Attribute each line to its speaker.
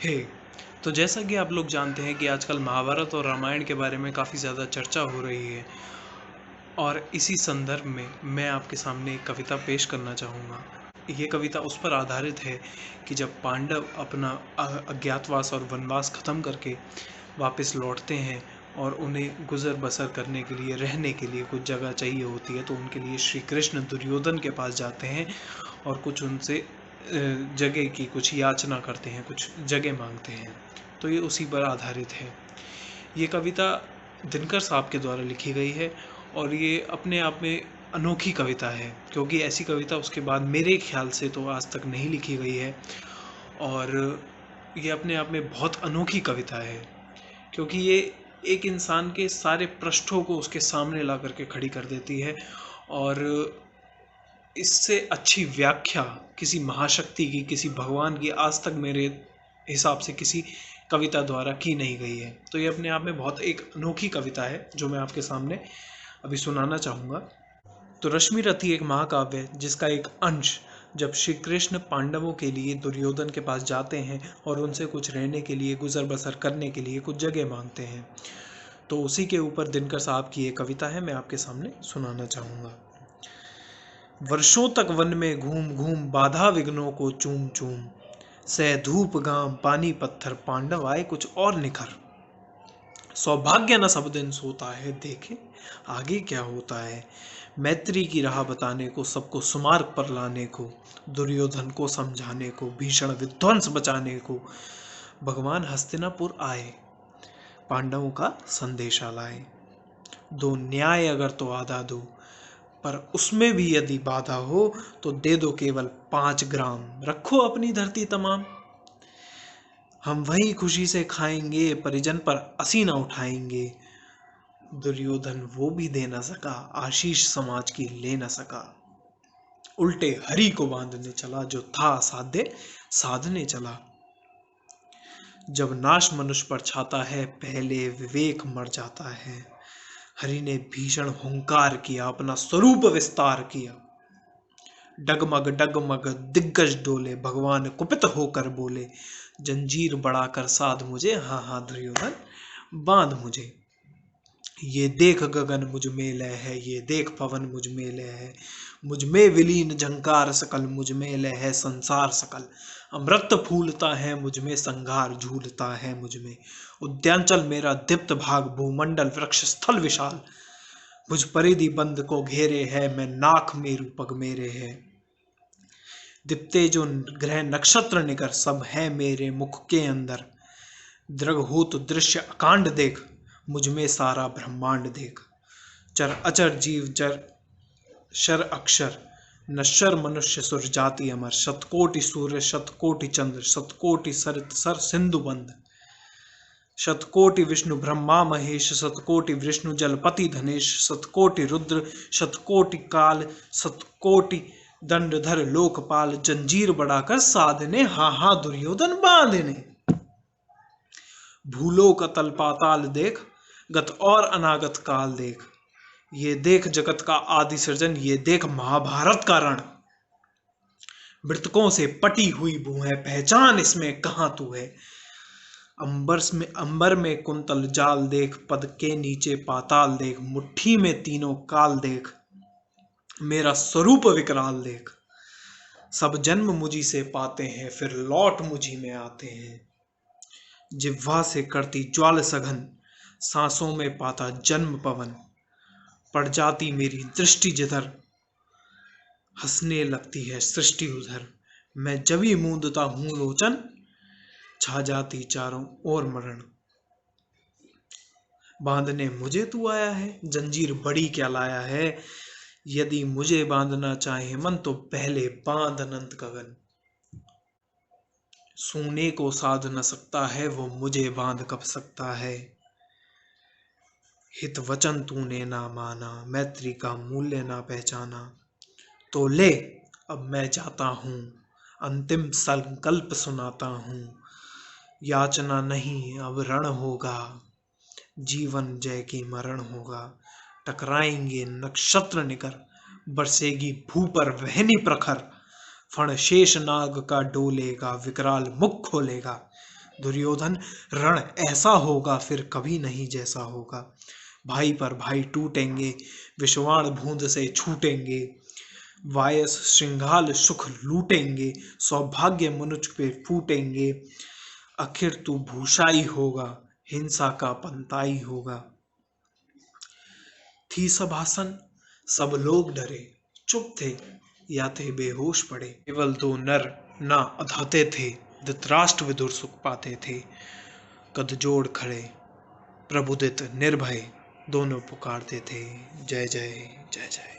Speaker 1: हे तो जैसा कि आप लोग जानते हैं कि आजकल महाभारत और रामायण के बारे में काफ़ी ज़्यादा चर्चा हो रही है। और इसी संदर्भ में मैं आपके सामने एक कविता पेश करना चाहूँगा। ये कविता उस पर आधारित है कि जब पांडव अपना अज्ञातवास और वनवास ख़त्म करके वापस लौटते हैं और उन्हें गुज़र बसर करने के लिए, रहने के लिए कुछ जगह चाहिए होती है, तो उनके लिए श्री कृष्ण दुर्योधन के पास जाते हैं और कुछ उनसे जगह की कुछ याचना करते हैं, कुछ जगह मांगते हैं। तो ये उसी पर आधारित है। ये कविता दिनकर साहब के द्वारा लिखी गई है और ये अपने आप में अनोखी कविता है, क्योंकि ऐसी कविता उसके बाद मेरे ख्याल से तो आज तक नहीं लिखी गई है। और ये अपने आप में बहुत अनोखी कविता है, क्योंकि ये एक इंसान के सारे पृष्ठों को उसके सामने ला करके खड़ी कर देती है। और इससे अच्छी व्याख्या किसी महाशक्ति की, किसी भगवान की आज तक मेरे हिसाब से किसी कविता द्वारा की नहीं गई है। तो ये अपने आप में बहुत एक अनोखी कविता है जो मैं आपके सामने अभी सुनाना चाहूँगा। तो रश्मि रथी एक महाकाव्य है जिसका एक अंश जब श्री कृष्ण पांडवों के लिए दुर्योधन के पास जाते हैं और उनसे कुछ रहने के लिए, गुजर बसर करने के लिए कुछ जगह मांगते हैं, तो उसी के ऊपर दिनकर साहब की एक कविता है, मैं आपके सामने सुनाना चाहूँगा। वर्षों तक वन में घूम घूम बाधा विघ्नों को चूम चूम, सह धूप घाम पानी पत्थर पांडव आए कुछ और निखर। सौभाग्य न सब दिन सोता है, देखे आगे क्या होता है। मैत्री की राह बताने को, सबको सुमार्ग पर लाने को, दुर्योधन को समझाने को, भीषण विध्वंस बचाने को भगवान हस्तिनापुर आए, पांडवों का संदेशा लाए। दो न्याय अगर तो आधा दो, पर उसमें भी यदि बाधा हो तो दे दो केवल 5 ग्राम, रखो अपनी धरती तमाम। हम वही खुशी से खाएंगे, परिजन पर असी न उठाएंगे। दुर्योधन वो भी दे न सका, आशीष समाज की ले न सका। उल्टे हरि को बांधने चला, जो था साध्य साधने चला। जब नाश मनुष्य पर छाता है, पहले विवेक मर जाता है। हरि ने भीषण हुंकार किया, अपना स्वरूप विस्तार किया। डगमग डगमग दिग्गज डोले, भगवान कुपित होकर बोले, जंजीर बढ़ाकर साध मुझे, हाँ हाँ दुर्योधन बांध मुझे। ये देख गगन मुझ में लय है, ये देख पवन मुझ में लय है। मुझ में विलीन झंकार सकल, मुझ में लय है संसार सकल। अमृत फूलता है मुझ में, संघार झूलता है मुझ में। उद्यांचल मेरा दीप्त भाग, भूमंडल वृक्ष स्थल विशाल। मुझ परिधि बंद को घेरे है, मैं नाक मेरु पग मेरे है। दीप्ते जो ग्रह नक्षत्र निकर, सब है मेरे मुख के अंदर। दृगहूत दृश्य अकांड देख, मुझ में सारा ब्रह्मांड देख। चर अचर जीव जर शर अक्षर, नश्वर मनुष्य सुर जाति अमर। शतकोटि सूर्य शतकोटि चंद्र, शतकोटि सरित सर सिंधु बंद। शतकोटि विष्णु ब्रह्मा महेश, शतकोटि विष्णु जलपति धनेश। शतकोटि रुद्र शतकोटि काल, शतकोटि दंडधर लोकपाल। जंजीर बढ़ाकर साधने, हाँ हाँ दुर्योधन बांधने। भूलोक तल पाताल देख, गत और अनागत काल देख। ये देख जगत का आदि सृजन, ये देख महाभारत का रण। मृतकों से पटी हुई भू है, पहचान इसमें कहां तू है। अंबर में कुंतल जाल देख, पद के नीचे पाताल देख। मुट्ठी में तीनों काल देख, मेरा स्वरूप विकराल देख। सब जन्म मुझी से पाते हैं, फिर लौट मुझी में आते हैं। जिह्वा से करती ज्वाल सघन, सांसों में पाता जन्म पवन। पड़ जाती मेरी दृष्टि जिधर, हंसने लगती है सृष्टि उधर। मैं जब ही मूंदता हूं लोचन, छा जाती चारों ओर मरण। बांधने मुझे तू आया है, जंजीर बड़ी क्या लाया है। यदि मुझे बांधना चाहे मन, तो पहले बांध अनंत गगन। सोने को साध न सकता है, वो मुझे बांध कब सकता है। हित वचन तूने ना माना, मैत्री का मूल्य ना पहचाना। तो ले अब मैं जाता हूँ, अंतिम संकल्प सुनाता हूँ। याचना नहीं अब रण होगा, जीवन जय की मरण होगा। टकराएंगे नक्षत्र निकर, बरसेगी भू पर वहनी प्रखर। फण शेष नाग का डोलेगा, विकराल मुख खोलेगा। दुर्योधन, रण ऐसा होगा फिर कभी नहीं जैसा होगा। भाई पर भाई टूटेंगे, विषवाण बूंद से छूटेंगे। वायस श्रृंगाल सुख लूटेंगे, सौभाग्य मनुज पे फूटेंगे। आखिर तू भूषाई होगा, हिंसा का पंताई होगा। थी सभासन, सब लोग डरे, चुप थे या थे बेहोश पड़े। केवल दो नर ना अधाते थे, धृतराष्ट्र विदुर सुख पाते थे। कद जोड़ खड़े प्रबुदित निर्भय, दोनों पुकारते थे, जय जय जय जय।